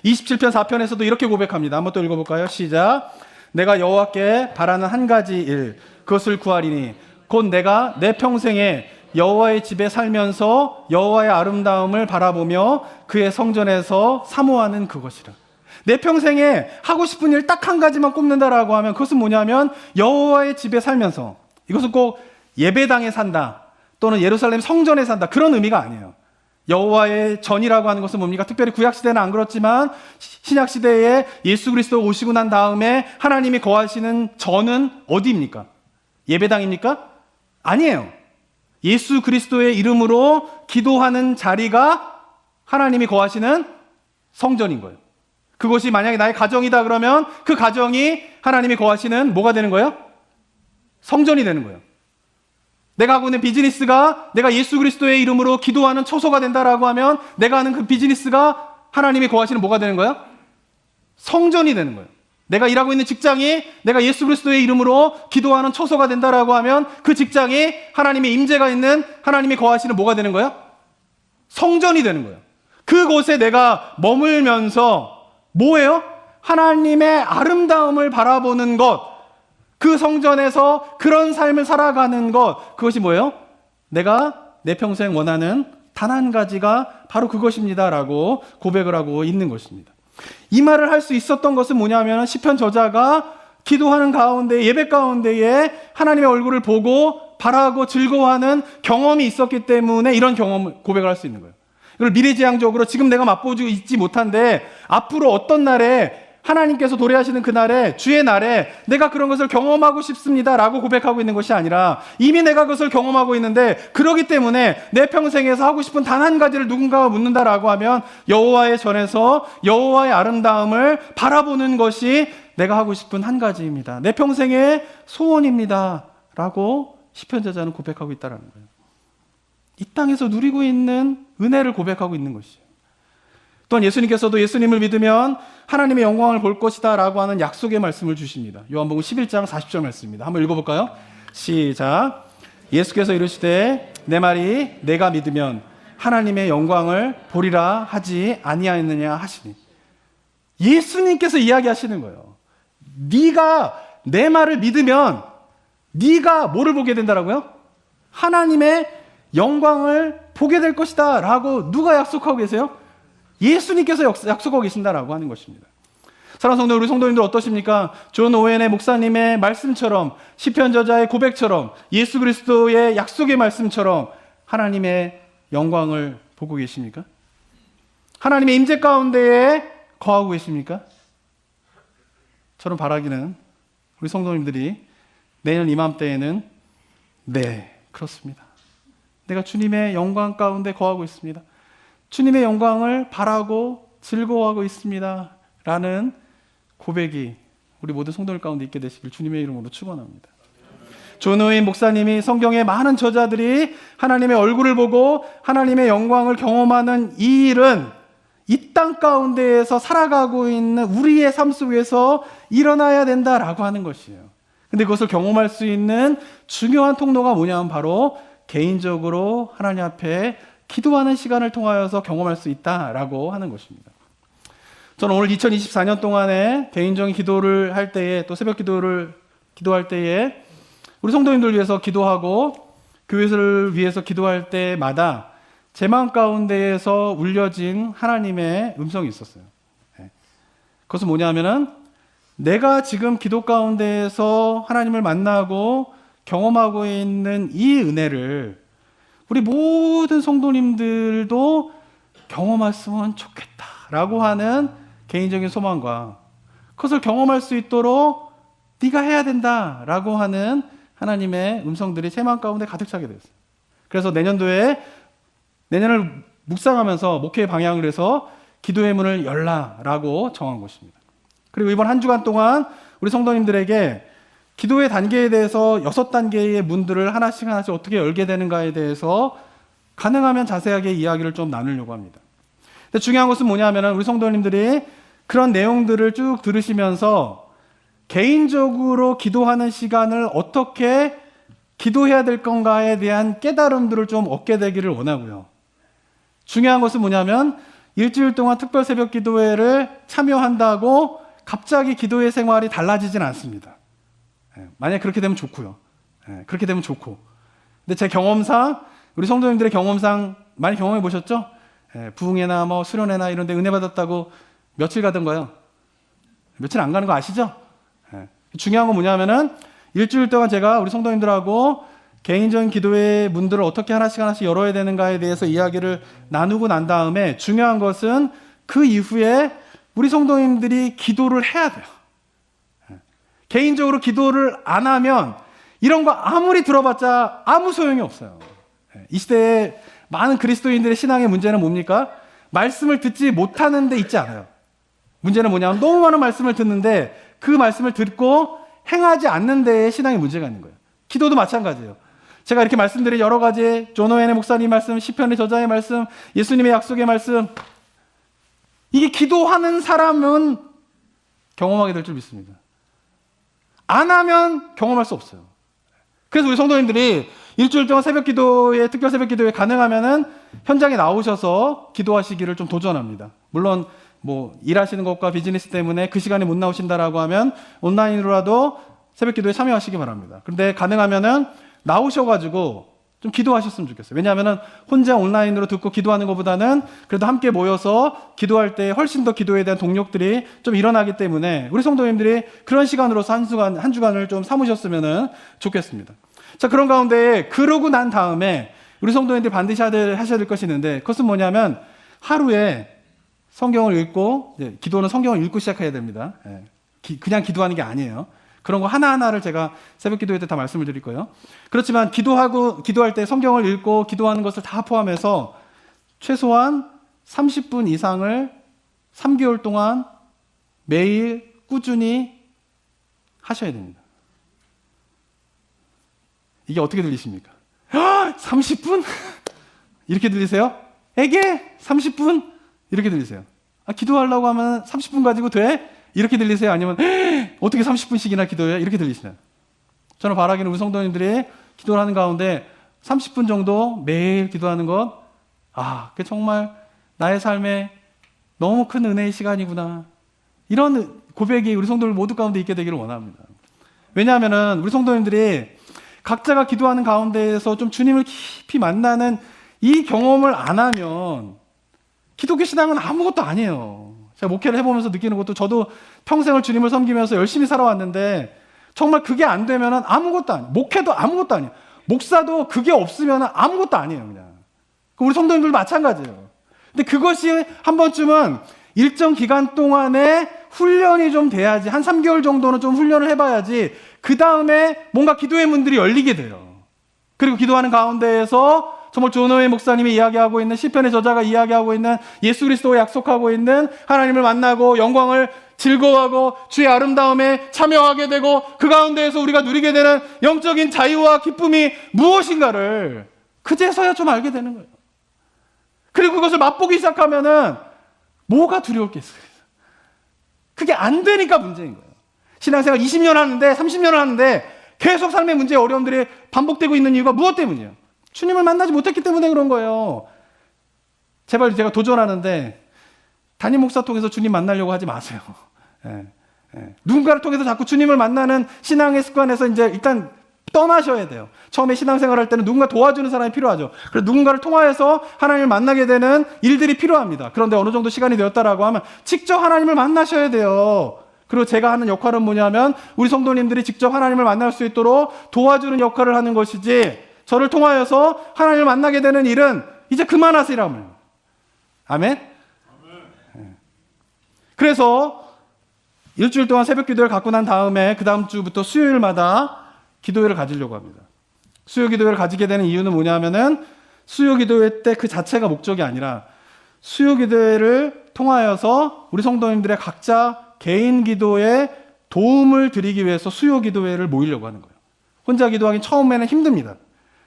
27편 4편에서도 이렇게 고백합니다. 한번 또 읽어볼까요? 시작. 내가 여호와께 바라는 한 가지 일 그것을 구하리니 곧 내가 내 평생에 여호와의 집에 살면서 여호와의 아름다움을 바라보며 그의 성전에서 사모하는 그것이라. 내 평생에 하고 싶은 일 딱 한 가지만 꼽는다라고 하면 그것은 뭐냐면 여호와의 집에 살면서, 이것은 꼭 예배당에 산다 또는 예루살렘 성전에 산다 그런 의미가 아니에요. 여호와의 전이라고 하는 것은 뭡니까? 특별히 구약시대는 안 그렇지만 신약시대에 예수 그리스도 오시고 난 다음에 하나님이 거하시는 전은 어디입니까? 예배당입니까? 아니에요. 예수 그리스도의 이름으로 기도하는 자리가 하나님이 거하시는 성전인 거예요. 그것이 만약에 나의 가정이다 그러면 그 가정이 하나님이 거하시는 뭐가 되는 거예요? 성전이 되는 거예요. 내가 하고 있는 비즈니스가 내가 예수 그리스도의 이름으로 기도하는 처소가 된다라고 하면 내가 하는 그 비즈니스가 하나님이 거하시는 뭐가 되는 거예요? 성전이 되는 거예요. 내가 일하고 있는 직장이 내가 예수 그리스도의 이름으로 기도하는 처소가 된다라고 하면 그 직장이 하나님의 임재가 있는, 하나님이 거하시는 뭐가 되는 거예요? 성전이 되는 거예요. 그곳에 내가 머물면서 뭐예요? 하나님의 아름다움을 바라보는 것, 그 성전에서 그런 삶을 살아가는 것, 그것이 뭐예요? 내가 내 평생 원하는 단 한 가지가 바로 그것입니다라고 고백을 하고 있는 것입니다. 이 말을 할 수 있었던 것은 뭐냐면 시편 저자가 기도하는 가운데, 예배 가운데에 하나님의 얼굴을 보고 바라고 즐거워하는 경험이 있었기 때문에 이런 경험을 고백을 할 수 있는 거예요. 이걸 미래지향적으로 지금 내가 맛보지 있지 못한데 앞으로 어떤 날에 하나님께서 도래하시는 그날에, 주의 날에 내가 그런 것을 경험하고 싶습니다라고 고백하고 있는 것이 아니라 이미 내가 그것을 경험하고 있는데, 그러기 때문에 내 평생에서 하고 싶은 단 한 가지를 누군가가 묻는다라고 하면 여호와의 전에서 여호와의 아름다움을 바라보는 것이 내가 하고 싶은 한 가지입니다. 내 평생의 소원입니다 라고 시편저자는 고백하고 있다는 거예요. 이 땅에서 누리고 있는 은혜를 고백하고 있는 것이에요. 또한 예수님께서도 예수님을 믿으면 하나님의 영광을 볼 것이다 라고 하는 약속의 말씀을 주십니다. 요한복음 11장 40절 말씀입니다. 한번 읽어볼까요? 시작. 예수께서 이르시되 내 말이 내가 믿으면 하나님의 영광을 보리라 하지 아니하였느냐 하시니. 예수님께서 이야기하시는 거예요. 네가 내 말을 믿으면 네가 뭐를 보게 된다라고요? 하나님의 영광을 보게 될 것이다 라고 누가 약속하고 계세요? 예수님께서 약속하고 계신다라고 하는 것입니다. 사랑하는 성도, 우리 성도님들 어떠십니까? 존 오웬의 목사님의 말씀처럼, 시편 저자의 고백처럼, 예수 그리스도의 약속의 말씀처럼 하나님의 영광을 보고 계십니까? 하나님의 임재 가운데에 거하고 계십니까? 저는 바라기는 우리 성도님들이 내년 이맘때에는 네, 그렇습니다. 내가 주님의 영광 가운데 거하고 있습니다. 주님의 영광을 바라고 즐거워하고 있습니다 라는 고백이 우리 모든 성도들 가운데 있게 되시길 주님의 이름으로 축원합니다. 존 오웬 목사님이 성경의 많은 저자들이 하나님의 얼굴을 보고 하나님의 영광을 경험하는 이 일은 이 땅 가운데에서 살아가고 있는 우리의 삶 속에서 일어나야 된다라고 하는 것이에요. 근데 그것을 경험할 수 있는 중요한 통로가 뭐냐면 바로 개인적으로 하나님 앞에 기도하는 시간을 통하여서 경험할 수 있다라고 하는 것입니다. 저는 오늘 2024년 동안에 개인적인 기도를 할 때에, 또 새벽 기도할 때에 우리 성도님들 위해서 기도하고 교회를 위해서 기도할 때마다 제 마음 가운데에서 울려진 하나님의 음성이 있었어요. 그것은 뭐냐면은 내가 지금 기도 가운데에서 하나님을 만나고 경험하고 있는 이 은혜를 우리 모든 성도님들도 경험했으면 좋겠다라고 하는 개인적인 소망과 그것을 경험할 수 있도록 네가 해야 된다라고 하는 하나님의 음성들이 제 마음 가운데 가득 차게 됐어요. 그래서 내년을 묵상하면서 목회의 방향을 해서 기도의 문을 열라라고 정한 것입니다. 그리고 이번 한 주간 동안 우리 성도님들에게 기도의 단계에 대해서 6단계의 문들을 하나씩 어떻게 열게 되는가에 대해서 가능하면 자세하게 이야기를 좀 나누려고 합니다. 근데 중요한 것은 뭐냐면 우리 성도님들이 그런 내용들을 쭉 들으시면서 개인적으로 기도하는 시간을 어떻게 기도해야 될 건가에 대한 깨달음들을 좀 얻게 되기를 원하고요. 중요한 것은 뭐냐면 일주일 동안 특별 새벽 기도회를 참여한다고 갑자기 기도의 생활이 달라지진 않습니다. 만약 그렇게 되면 좋고요. 그렇게 되면 좋고. 근데 제 경험상, 우리 성도님들의 경험상 많이 경험해 보셨죠? 부흥회나 뭐 수련회나 이런 데 은혜 받았다고 며칠 가던가요? 며칠 안 가는 거 아시죠? 중요한 건 뭐냐면은 일주일 동안 제가 우리 성도님들하고 개인적인 기도의 문들을 어떻게 하나씩 열어야 되는가에 대해서 이야기를 나누고 난 다음에 중요한 것은 그 이후에 우리 성도님들이 기도를 해야 돼요. 개인적으로 기도를 안 하면 이런 거 아무리 들어봤자 아무 소용이 없어요. 이 시대에 많은 그리스도인들의 신앙의 문제는 뭡니까? 말씀을 듣지 못하는 데 있지 않아요. 문제는 뭐냐면 너무 많은 말씀을 듣는데 그 말씀을 듣고 행하지 않는 데에 신앙의 문제가 있는 거예요. 기도도 마찬가지예요. 제가 이렇게 말씀드린 여러 가지 존 오웬의 목사님 말씀, 시편의 저자의 말씀, 예수님의 약속의 말씀, 이게 기도하는 사람은 경험하게 될 줄 믿습니다. 안 하면 경험할 수 없어요. 그래서 우리 성도님들이 일주일 동안 특별 새벽 기도에 가능하면은 현장에 나오셔서 기도하시기를 좀 도전합니다. 물론 뭐 일하시는 것과 비즈니스 때문에 그 시간에 못 나오신다라고 하면 온라인으로라도 새벽 기도에 참여하시기 바랍니다. 그런데 가능하면은 나오셔가지고 좀 기도하셨으면 좋겠어요. 왜냐하면은 혼자 온라인으로 듣고 기도하는 것보다는 그래도 함께 모여서 기도할 때 훨씬 더 기도에 대한 동력들이 좀 일어나기 때문에 우리 성도님들이 그런 시간으로서 한 주간을 좀 삼으셨으면 좋겠습니다. 자, 그런 가운데 그러고 난 다음에 우리 성도님들이 반드시 하셔야 될 것이 있는데 그것은 뭐냐면 하루에 성경을 읽고, 기도는 성경을 읽고 시작해야 됩니다. 그냥 기도하는 게 아니에요. 그런 거 하나하나를 제가 새벽 기도회 때 다 말씀을 드릴 거예요. 그렇지만 기도할 때 성경을 읽고 기도하는 것을 다 포함해서 최소한 30분 이상을 3개월 동안 매일 꾸준히 하셔야 됩니다. 이게 어떻게 들리십니까? 30분? 이렇게 들리세요? 에게 30분? 이렇게 들리세요. 기도하려고 하면 30분 가지고 돼? 이렇게 들리세요? 아니면 어떻게 30분씩이나 기도해요? 이렇게 들리시나요? 저는 바라기는 우리 성도님들이 기도를 하는 가운데 30분 정도 매일 기도하는 것, 그게 정말 나의 삶에 너무 큰 은혜의 시간이구나. 이런 고백이 우리 성도들 모두 가운데 있게 되기를 원합니다. 왜냐하면 우리 성도님들이 각자가 기도하는 가운데에서 좀 주님을 깊이 만나는 이 경험을 안 하면 기독교 신앙은 아무것도 아니에요. 제가 목회를 해보면서 느끼는 것도 저도 평생을 주님을 섬기면서 열심히 살아왔는데 정말 그게 안 되면 아무것도 아니에요. 목회도 아무것도 아니에요. 목사도 그게 없으면 아무것도 아니에요. 그냥. 우리 성도님들 마찬가지예요. 근데 그것이 한 번쯤은 일정 기간 동안에 훈련이 좀 돼야지, 한 3개월 정도는 좀 훈련을 해봐야지 그 다음에 뭔가 기도의 문들이 열리게 돼요. 그리고 기도하는 가운데에서 정말 존 오웬 목사님이 이야기하고 있는 시편의 저자가 이야기하고 있는 예수 그리스도가 약속하고 있는 하나님을 만나고 영광을 즐거워하고 주의 아름다움에 참여하게 되고 그 가운데에서 우리가 누리게 되는 영적인 자유와 기쁨이 무엇인가를 그제서야 좀 알게 되는 거예요. 그리고 그것을 맛보기 시작하면은 뭐가 두려웠겠어요? 그게 안 되니까 문제인 거예요. 신앙생활 20년 하는데 30년 하는데 계속 삶의 문제의 어려움들이 반복되고 있는 이유가 무엇 때문이에요? 주님을 만나지 못했기 때문에 그런 거예요. 제발 제가 도전하는데 담임 목사 통해서 주님 만나려고 하지 마세요. 누군가를 통해서 자꾸 주님을 만나는 신앙의 습관에서 이제 일단 떠나셔야 돼요. 처음에 신앙생활 할 때는 누군가 도와주는 사람이 필요하죠. 그래서 누군가를 통하여서 하나님을 만나게 되는 일들이 필요합니다. 그런데 어느 정도 시간이 되었다라고 하면 직접 하나님을 만나셔야 돼요. 그리고 제가 하는 역할은 뭐냐면 우리 성도님들이 직접 하나님을 만날 수 있도록 도와주는 역할을 하는 것이지 저를 통하여서 하나님을 만나게 되는 일은 이제 그만하시라고요. 아멘? 그래서 일주일 동안 새벽 기도를 갖고 난 다음에 그 다음 주부터 수요일마다 기도회를 가지려고 합니다. 수요 기도회를 가지게 되는 이유는 뭐냐면은 수요 기도회 때 그 자체가 목적이 아니라 수요 기도회를 통하여서 우리 성도님들의 각자 개인 기도에 도움을 드리기 위해서 수요 기도회를 모이려고 하는 거예요. 혼자 기도하기 처음에는 힘듭니다.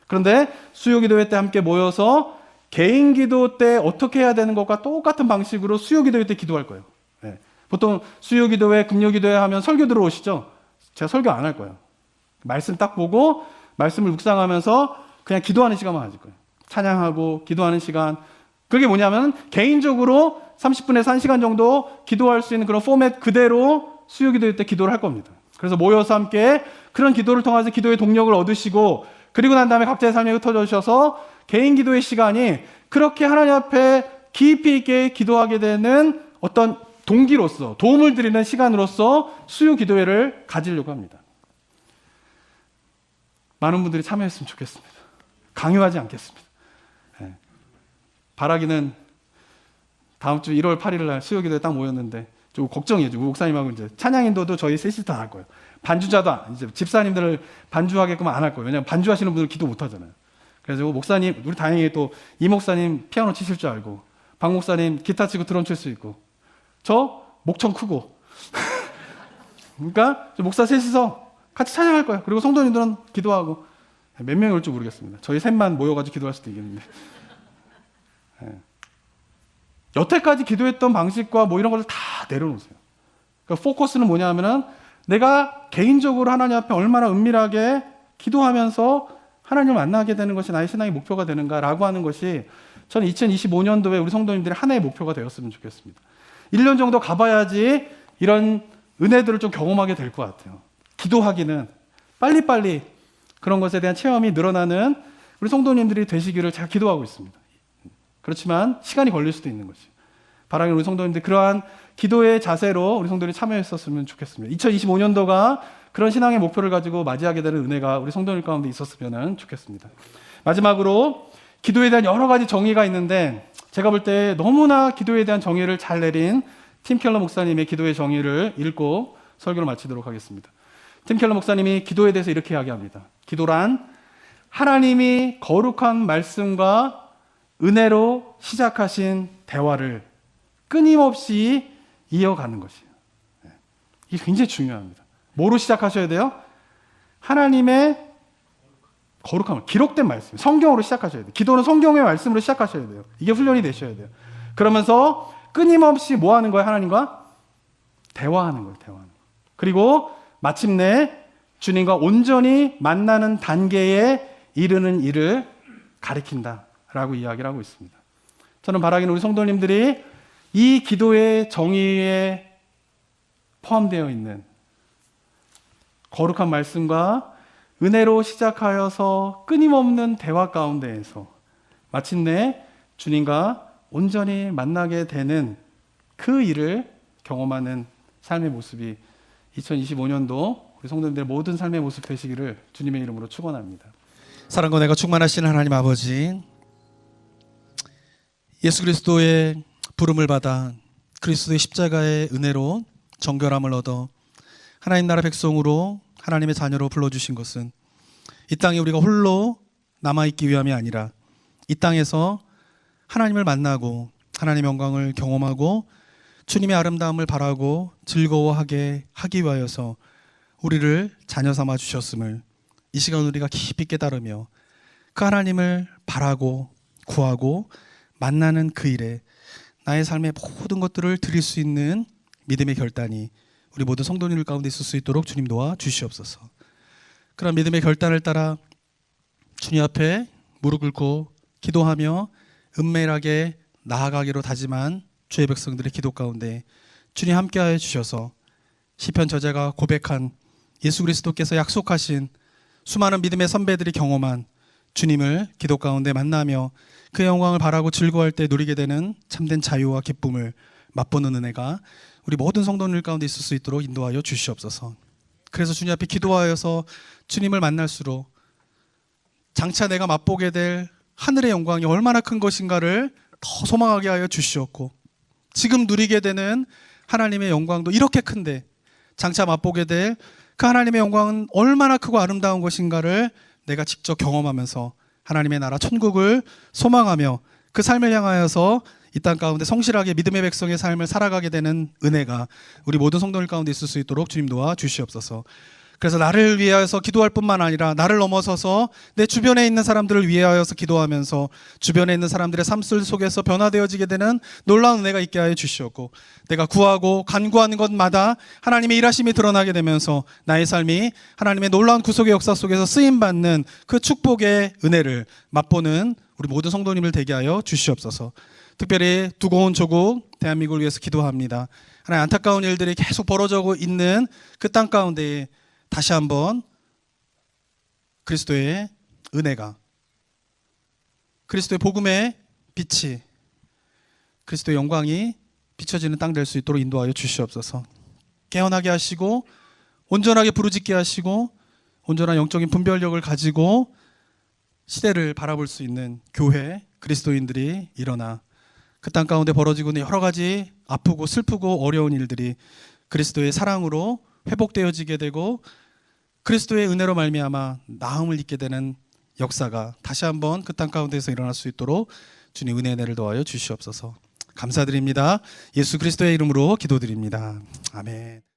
그런데 수요 기도회 때 함께 모여서 개인 기도 때 어떻게 해야 되는 것과 똑같은 방식으로 수요 기도회 때 기도할 거예요. 보통 수요 기도회, 금요 기도회 하면 설교 들어오시죠? 제가 설교 안 할 거예요. 말씀 딱 보고 말씀을 묵상하면서 그냥 기도하는 시간만 가질 거예요. 찬양하고 기도하는 시간. 그게 뭐냐면 개인적으로 30분에서 1시간 정도 기도할 수 있는 그런 포맷 그대로 수요 기도회 때 기도를 할 겁니다. 그래서 모여서 함께 그런 기도를 통해서 기도의 동력을 얻으시고, 그리고 난 다음에 각자의 삶에 흩어져 주셔서 개인 기도의 시간이 그렇게 하나님 앞에 깊이 있게 기도하게 되는 어떤 동기로서, 도움을 드리는 시간으로서 수요 기도회를 가지려고 합니다. 많은 분들이 참여했으면 좋겠습니다. 강요하지 않겠습니다. 네. 바라기는 다음 주 1월 8일 날 수요 기도에 딱 모였는데 좀 걱정이에요. 목사님하고 이제 찬양 인도도 저희 셋이 다 할 거예요. 반주자도 이제 집사님들을 반주하게끔 안 할 거예요. 왜냐하면 반주하시는 분들 기도 못 하잖아요. 그래서 목사님, 우리 다행히 또 이 목사님 피아노 치실 줄 알고, 박 목사님 기타 치고 드럼 칠 수 있고, 저 목청 크고 그러니까 목사 셋이서 같이 찬양할 거예요. 그리고 성도님들은 기도하고. 몇 명이 올지 모르겠습니다. 저희 셋만 모여가지고 기도할 수도 있겠는데. 여태까지 기도했던 방식과 뭐 이런 것을 다 내려놓으세요. 그러니까 포커스는 뭐냐 하면은 내가 개인적으로 하나님 앞에 얼마나 은밀하게 기도하면서 하나님을 만나게 되는 것이 나의 신앙의 목표가 되는가라고 하는 것이 저는 2025년도에 우리 성도님들의 한 해의 목표가 되었으면 좋겠습니다. 1년 정도 가봐야지 이런 은혜들을 좀 경험하게 될 것 같아요. 기도하기는 빨리빨리 그런 것에 대한 체험이 늘어나는 우리 성도님들이 되시기를 제가 기도하고 있습니다. 그렇지만 시간이 걸릴 수도 있는 것이. 바라기는 우리 성도님들 그러한 기도의 자세로 우리 성도들이 참여했었으면 좋겠습니다. 2025년도가 그런 신앙의 목표를 가지고 맞이하게 되는 은혜가 우리 성도들 가운데 있었으면 좋겠습니다. 마지막으로 기도에 대한 여러 가지 정의가 있는데, 제가 볼 때 너무나 기도에 대한 정의를 잘 내린 팀 켈러 목사님의 기도의 정의를 읽고 설교를 마치도록 하겠습니다. 팀 켈러 목사님이 기도에 대해서 이렇게 이야기합니다. 기도란 하나님이 거룩한 말씀과 은혜로 시작하신 대화를 끊임없이 이어가는 것이에요. 이게 굉장히 중요합니다. 뭐로 시작하셔야 돼요? 하나님의 거룩함을, 기록된 말씀, 성경으로 시작하셔야 돼요. 기도는 성경의 말씀으로 시작하셔야 돼요. 이게 훈련이 되셔야 돼요. 그러면서 끊임없이 뭐 하는 거예요? 하나님과 대화하는 거예요. 대화하는 거예요. 그리고 마침내 주님과 온전히 만나는 단계에 이르는 일을 가리킨다라고 이야기를 하고 있습니다. 저는 바라기는 우리 성도님들이 이 기도의 정의에 포함되어 있는 거룩한 말씀과 은혜로 시작하여서 끊임없는 대화 가운데에서 마침내 주님과 온전히 만나게 되는 그 일을 경험하는 삶의 모습이 2025년도 우리 성도님들의 모든 삶의 모습 되시기를 주님의 이름으로 축원합니다. 사랑과 은혜가 충만하시는 하나님 아버지, 예수 그리스도의 부름을 받아 그리스도의 십자가의 은혜로 정결함을 얻어 하나님 나라 백성으로 하나님의 자녀로 불러주신 것은 이 땅에 우리가 홀로 남아있기 위함이 아니라 이 땅에서 하나님을 만나고 하나님의 영광을 경험하고 주님의 아름다움을 바라고 즐거워하게 하기 위하여서 우리를 자녀 삼아 주셨음을 이 시간 우리가 깊이 깨달으며 그 하나님을 바라고 구하고 만나는 그 일에 나의 삶의 모든 것들을 드릴 수 있는 믿음의 결단이 우리 모든 성도님들 가운데 있을 수 있도록 주님 도와 주시옵소서. 그런 믿음의 결단을 따라 주님 앞에 무릎 꿇고 기도하며 은밀하게 나아가기로 다짐한 주의 백성들의 기도 가운데 주님 함께하여 주셔서 시편 저자가 고백한 예수 그리스도께서 약속하신 수많은 믿음의 선배들이 경험한 주님을 기도 가운데 만나며 그 영광을 바라고 즐거워할 때 누리게 되는 참된 자유와 기쁨을 맛보는 은혜가 우리 모든 성도들 가운데 있을 수 있도록 인도하여 주시옵소서. 그래서 주님 앞에 기도하여서 주님을 만날수록 장차 내가 맛보게 될 하늘의 영광이 얼마나 큰 것인가를 더 소망하게 하여 주시옵고, 지금 누리게 되는 하나님의 영광도 이렇게 큰데 장차 맛보게 될 그 하나님의 영광은 얼마나 크고 아름다운 것인가를 내가 직접 경험하면서 하나님의 나라 천국을 소망하며 그 삶을 향하여서 이 땅 가운데 성실하게 믿음의 백성의 삶을 살아가게 되는 은혜가 우리 모든 성도들 가운데 있을 수 있도록 주님 도와 주시옵소서. 그래서 나를 위하여서 기도할 뿐만 아니라 나를 넘어서서 내 주변에 있는 사람들을 위하여서 기도하면서 주변에 있는 사람들의 삶 속에서 변화되어지게 되는 놀라운 은혜가 있게 하여 주시옵고, 내가 구하고 간구하는 것마다 하나님의 일하심이 드러나게 되면서 나의 삶이 하나님의 놀라운 구속의 역사 속에서 쓰임받는 그 축복의 은혜를 맛보는 우리 모든 성도님을 되게 하여 주시옵소서. 특별히 두고 온 조국 대한민국을 위해서 기도합니다. 하나님, 안타까운 일들이 계속 벌어지고 있는 그 땅 가운데 다시 한번 그리스도의 은혜가, 그리스도의 복음의 빛이, 그리스도의 영광이 비춰지는 땅 될 수 있도록 인도하여 주시옵소서. 깨어나게 하시고 온전하게 부르짖게 하시고 온전한 영적인 분별력을 가지고 시대를 바라볼 수 있는 교회, 그리스도인들이 일어나 그 땅 가운데 벌어지고 있는 여러 가지 아프고 슬프고 어려운 일들이 그리스도의 사랑으로 회복되어지게 되고 그리스도의 은혜로 말미암아 나음을 입게 되는 역사가 다시 한번 그 땅 가운데서 일어날 수 있도록 주님 은혜를 더하여 주시옵소서. 감사드립니다. 예수 그리스도의 이름으로 기도드립니다. 아멘.